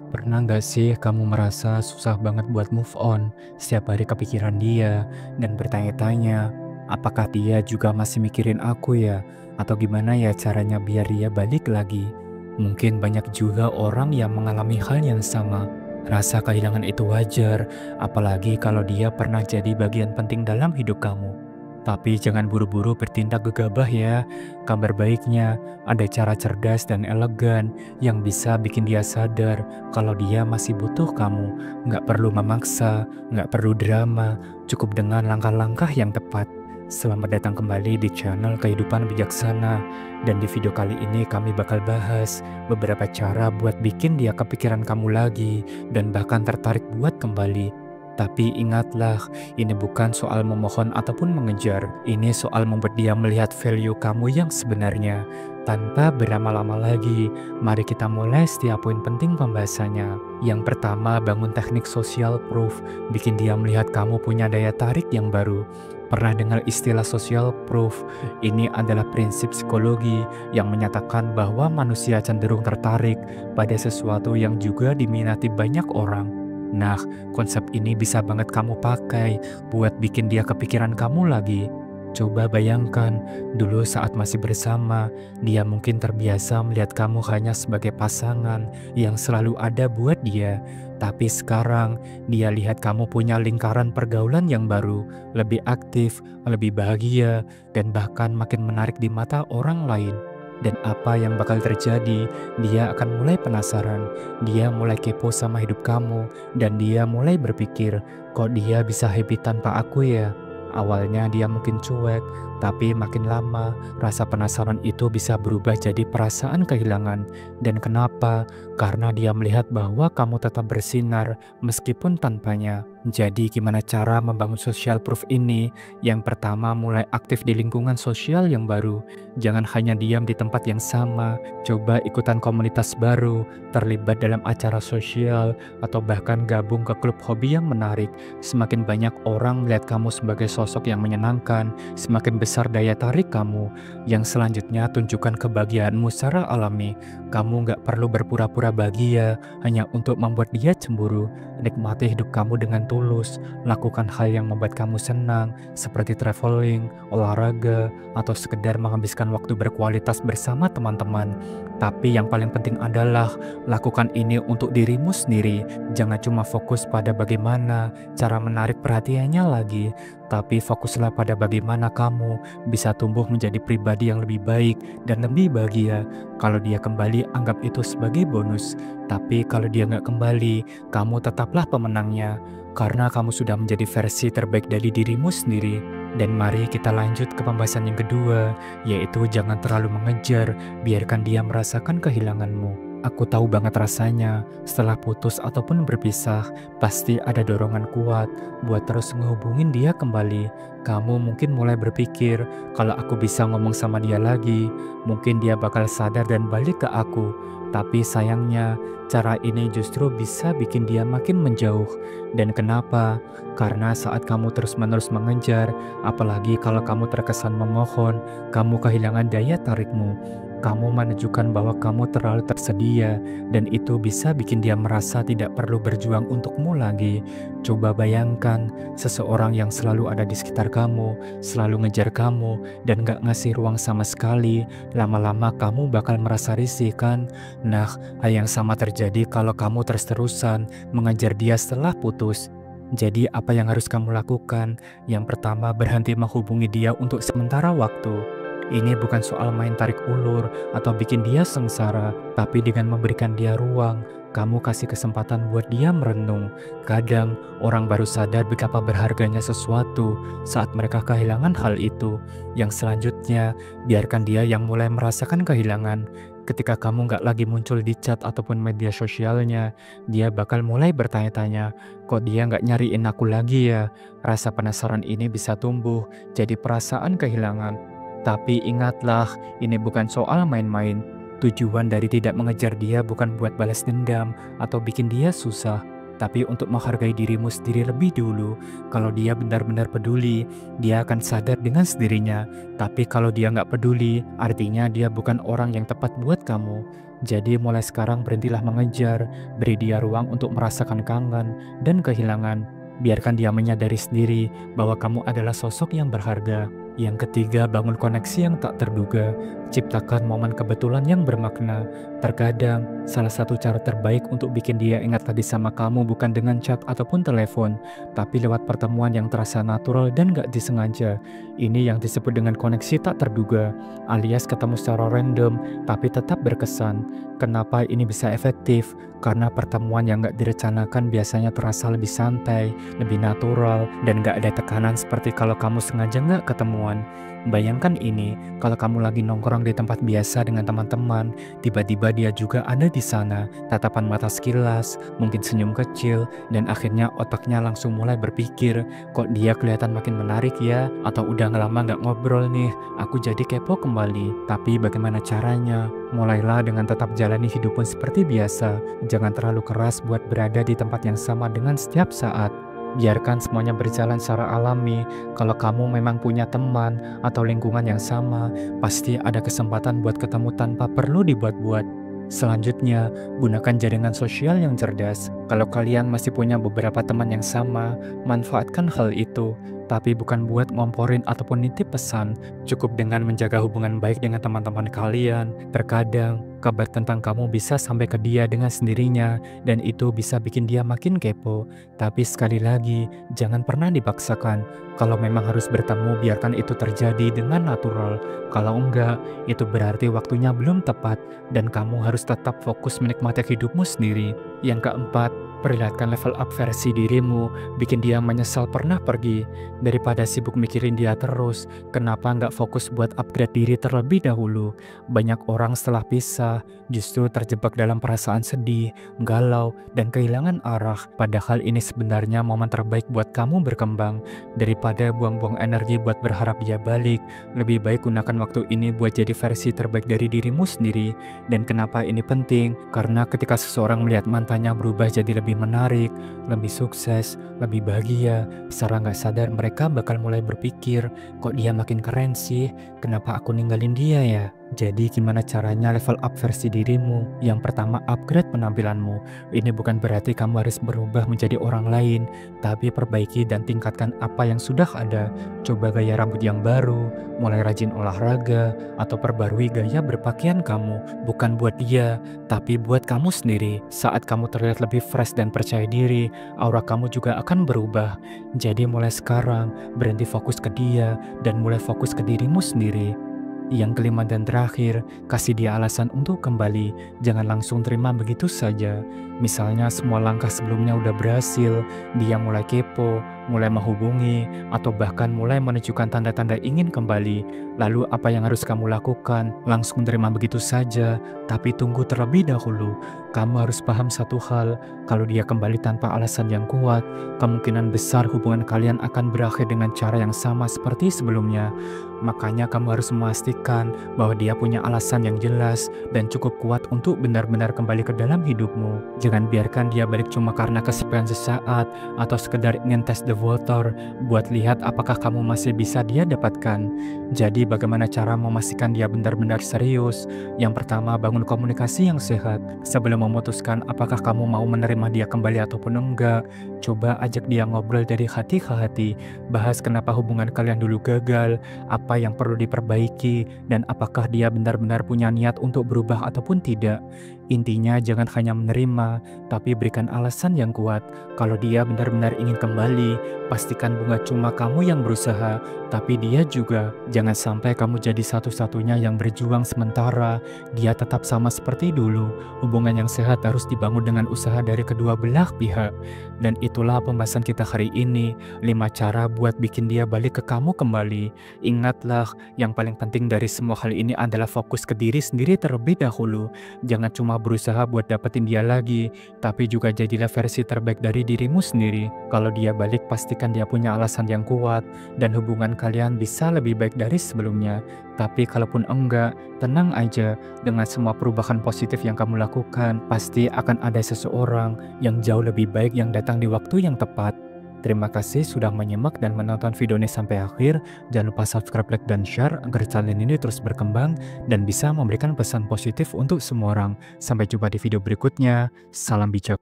Pernah nggak sih kamu merasa susah banget buat move on, setiap hari kepikiran dia, dan bertanya-tanya, apakah dia juga masih mikirin aku ya? Atau gimana ya caranya biar dia balik lagi? Mungkin banyak juga orang yang mengalami hal yang sama. Rasa kehilangan itu wajar, apalagi kalau dia pernah jadi bagian penting dalam hidup kamu. Tapi jangan buru-buru bertindak gegabah ya. Kabar baiknya, ada cara cerdas dan elegan yang bisa bikin dia sadar kalau dia masih butuh kamu. Nggak perlu memaksa, nggak perlu drama, cukup dengan langkah-langkah yang tepat. Selamat datang kembali di channel Kehidupan Bijaksana. Dan di video kali ini kami bakal bahas beberapa cara buat bikin dia kepikiran kamu lagi dan bahkan tertarik buat kembali. Tapi ingatlah, ini bukan soal memohon ataupun mengejar. Ini soal membuat dia melihat value kamu yang sebenarnya. Tanpa berlama-lama lagi, mari kita mulai setiap poin penting pembahasannya. Yang pertama, bangun teknik social proof, bikin dia melihat kamu punya daya tarik yang baru. Pernah dengar istilah social proof? Ini adalah prinsip psikologi yang menyatakan bahwa manusia cenderung tertarik pada sesuatu yang juga diminati banyak orang. Nah, konsep ini bisa banget kamu pakai buat bikin dia kepikiran kamu lagi. Coba bayangkan, dulu saat masih bersama, dia mungkin terbiasa melihat kamu hanya sebagai pasangan yang selalu ada buat dia. Tapi sekarang, dia lihat kamu punya lingkaran pergaulan yang baru, lebih aktif, lebih bahagia, dan bahkan makin menarik di mata orang lain. Dan apa yang bakal terjadi, dia akan mulai penasaran, dia mulai kepo sama hidup kamu, dan dia mulai berpikir, kok dia bisa happy tanpa aku ya? Awalnya dia mungkin cuek, tapi makin lama rasa penasaran itu bisa berubah jadi perasaan kehilangan. Dan kenapa? Karena dia melihat bahwa kamu tetap bersinar meskipun tanpanya. Jadi gimana cara membangun social proof ini? Yang pertama, mulai aktif di lingkungan sosial yang baru. Jangan hanya diam di tempat yang sama, coba ikutan komunitas baru, terlibat dalam acara sosial, atau bahkan gabung ke klub hobi yang menarik. Semakin banyak orang melihat kamu sebagai sosok yang menyenangkan, semakin besar daya tarik kamu. Yang selanjutnya, tunjukkan kebahagiaanmu secara alami. Kamu nggak perlu berpura-pura bahagia hanya untuk membuat dia cemburu. Nikmati hidup kamu dengan tulus, lakukan hal yang membuat kamu senang, seperti traveling, olahraga, atau sekedar menghabiskan waktu berkualitas bersama teman-teman. Tapi yang paling penting adalah lakukan ini untuk dirimu sendiri. Jangan cuma fokus pada bagaimana cara menarik perhatiannya lagi, tapi fokuslah pada bagaimana kamu bisa tumbuh menjadi pribadi yang lebih baik dan lebih bahagia. Kalau dia kembali, anggap itu sebagai bonus. Tapi kalau dia nggak kembali, kamu tetaplah pemenangnya. Karena kamu sudah menjadi versi terbaik dari dirimu sendiri. Dan mari kita lanjut ke pembahasan yang kedua, yaitu jangan terlalu mengejar, biarkan dia merasakan kehilanganmu. Aku tahu banget rasanya, setelah putus ataupun berpisah, pasti ada dorongan kuat buat terus ngehubungin dia kembali. Kamu mungkin mulai berpikir, kalau aku bisa ngomong sama dia lagi, mungkin dia bakal sadar dan balik ke aku. Tapi sayangnya, cara ini justru bisa bikin dia makin menjauh. Dan kenapa? Karena saat kamu terus-menerus mengejar, apalagi kalau kamu terkesan memohon, kamu kehilangan daya tarikmu. Kamu menunjukkan bahwa kamu terlalu tersedia, dan itu bisa bikin dia merasa tidak perlu berjuang untukmu lagi. Coba bayangkan, seseorang yang selalu ada di sekitar kamu, selalu ngejar kamu, dan gak ngasih ruang sama sekali, lama-lama kamu bakal merasa risih kan? Nah, hal yang sama terjadi kalau kamu terus-terusan mengejar dia setelah putus. Jadi apa yang harus kamu lakukan? Yang pertama, berhenti menghubungi dia untuk sementara waktu. Ini bukan soal main tarik ulur atau bikin dia sengsara, tapi dengan memberikan dia ruang, kamu kasih kesempatan buat dia merenung. Kadang, orang baru sadar betapa berharganya sesuatu saat mereka kehilangan hal itu. Yang selanjutnya, biarkan dia yang mulai merasakan kehilangan. Ketika kamu nggak lagi muncul di chat ataupun media sosialnya, dia bakal mulai bertanya-tanya, kok dia nggak nyariin aku lagi ya? Rasa penasaran ini bisa tumbuh jadi perasaan kehilangan. Tapi ingatlah, ini bukan soal main-main. Tujuan dari tidak mengejar dia bukan buat balas dendam atau bikin dia susah. tapi untuk menghargai dirimu sendiri lebih dulu. Kalau dia benar-benar peduli, dia akan sadar dengan sendirinya. Tapi kalau dia nggak peduli, artinya dia bukan orang yang tepat buat kamu. Jadi mulai sekarang berhentilah mengejar, beri dia ruang untuk merasakan kangen dan kehilangan. Biarkan dia menyadari sendiri bahwa kamu adalah sosok yang berharga. Yang ketiga, bangun koneksi yang tak terduga. Ciptakan momen kebetulan yang bermakna. Terkadang, salah satu cara terbaik untuk bikin dia ingat lagi sama kamu bukan dengan chat ataupun telepon, tapi lewat pertemuan yang terasa natural dan gak disengaja. Ini yang disebut dengan koneksi tak terduga, alias ketemu secara random, tapi tetap berkesan. Kenapa ini bisa efektif? Karena pertemuan yang gak direncanakan biasanya terasa lebih santai, lebih natural, dan gak ada tekanan seperti kalau kamu sengaja gak ketemuan. Bayangkan ini, kalau kamu lagi nongkrong di tempat biasa dengan teman-teman, tiba-tiba dia juga ada di sana, tatapan mata sekilas, mungkin senyum kecil, dan akhirnya otaknya langsung mulai berpikir, kok dia kelihatan makin menarik ya, atau udah lama nggak ngobrol nih, aku jadi kepo kembali. Tapi bagaimana caranya? Mulailah dengan tetap jalani hidupmu seperti biasa, jangan terlalu keras buat berada di tempat yang sama dengan setiap saat. Biarkan semuanya berjalan secara alami. Kalau kamu memang punya teman atau lingkungan yang sama, pasti ada kesempatan buat ketemu tanpa perlu dibuat-buat. Selanjutnya, gunakan jaringan sosial yang cerdas. Kalau kalian masih punya beberapa teman yang sama, manfaatkan hal itu. Tapi bukan buat ngomporin ataupun nitip pesan. Cukup dengan menjaga hubungan baik dengan teman-teman kalian. Terkadang, kabar tentang kamu bisa sampai ke dia dengan sendirinya, dan itu bisa bikin dia makin kepo. Tapi sekali lagi, jangan pernah dipaksakan. Kalau memang harus bertemu, biarkan itu terjadi dengan natural. Kalau enggak, itu berarti waktunya belum tepat, dan kamu harus tetap fokus menikmati hidupmu sendiri. Yang keempat, perlihatkan level up versi dirimu, bikin dia menyesal pernah pergi. Daripada sibuk mikirin dia terus, kenapa nggak fokus buat upgrade diri terlebih dahulu? Banyak orang setelah pisah, justru terjebak dalam perasaan sedih, galau, dan kehilangan arah. Padahal ini sebenarnya momen terbaik buat kamu berkembang. Daripada buang-buang energi buat berharap dia balik, lebih baik gunakan waktu ini buat jadi versi terbaik dari dirimu sendiri. Dan kenapa ini penting? Karena ketika seseorang melihat mantannya berubah jadi lebih menarik, lebih sukses, lebih bahagia, secara nggak sadar mereka bakal mulai berpikir, kok dia makin keren sih, kenapa aku ninggalin dia ya? Jadi gimana caranya level up versi dirimu? Yang pertama, upgrade penampilanmu. Ini bukan berarti kamu harus berubah menjadi orang lain, tapi perbaiki dan tingkatkan apa yang sudah ada. Coba gaya rambut yang baru, mulai rajin olahraga, atau perbarui gaya berpakaian kamu. Bukan buat dia, tapi buat kamu sendiri. Saat kamu terlihat lebih fresh dan percaya diri, aura kamu juga akan berubah. Jadi mulai sekarang, berhenti fokus ke dia dan mulai fokus ke dirimu sendiri. Yang kelima dan terakhir, kasih dia alasan untuk kembali. Jangan langsung terima begitu saja. Misalnya semua langkah sebelumnya udah berhasil, dia mulai kepo, mulai menghubungi, atau bahkan mulai menunjukkan tanda-tanda ingin kembali. Lalu apa yang harus kamu lakukan? Langsung terima begitu saja, tapi tunggu terlebih dahulu. Kamu harus paham satu hal, kalau dia kembali tanpa alasan yang kuat, kemungkinan besar hubungan kalian akan berakhir dengan cara yang sama seperti sebelumnya. Makanya kamu harus memastikan bahwa dia punya alasan yang jelas dan cukup kuat untuk benar-benar kembali ke dalam hidupmu. Jangan biarkan dia balik cuma karena kesepian sesaat atau sekedar ingin test the water buat lihat apakah kamu masih bisa dia dapatkan. Jadi bagaimana cara memastikan dia benar-benar serius? Yang pertama, bangun komunikasi yang sehat. Sebelum memutuskan apakah kamu mau menerima dia kembali ataupun enggak, coba ajak dia ngobrol dari hati ke hati. Bahas kenapa hubungan kalian dulu gagal, apa yang perlu diperbaiki, dan apakah dia benar-benar punya niat untuk berubah ataupun tidak. Intinya jangan hanya menerima, tapi berikan alasan yang kuat. Kalau dia benar-benar ingin kembali, pastikan bukan cuma kamu yang berusaha, tapi dia juga. Jangan sampai kamu jadi satu-satunya yang berjuang sementara dia tetap sama seperti dulu. Hubungan yang sehat harus dibangun dengan usaha dari kedua belah pihak. Dan itulah pembahasan kita hari ini, 5 cara buat bikin dia balik ke kamu kembali. Ingatlah, yang paling penting dari semua hal ini adalah fokus ke diri sendiri terlebih dahulu. Jangan cuma cuma berusaha buat dapetin dia lagi, tapi juga jadilah versi terbaik dari dirimu sendiri. Kalau dia balik, pastikan dia punya alasan yang kuat, dan hubungan kalian bisa lebih baik dari sebelumnya. Tapi kalaupun enggak, tenang aja, dengan semua perubahan positif yang kamu lakukan, pasti akan ada seseorang yang jauh lebih baik yang datang di waktu yang tepat. Terima kasih sudah menyimak dan menonton video ini sampai akhir. Jangan lupa subscribe, like, dan share agar channel ini terus berkembang dan bisa memberikan pesan positif untuk semua orang. Sampai jumpa di video berikutnya. Salam bijak.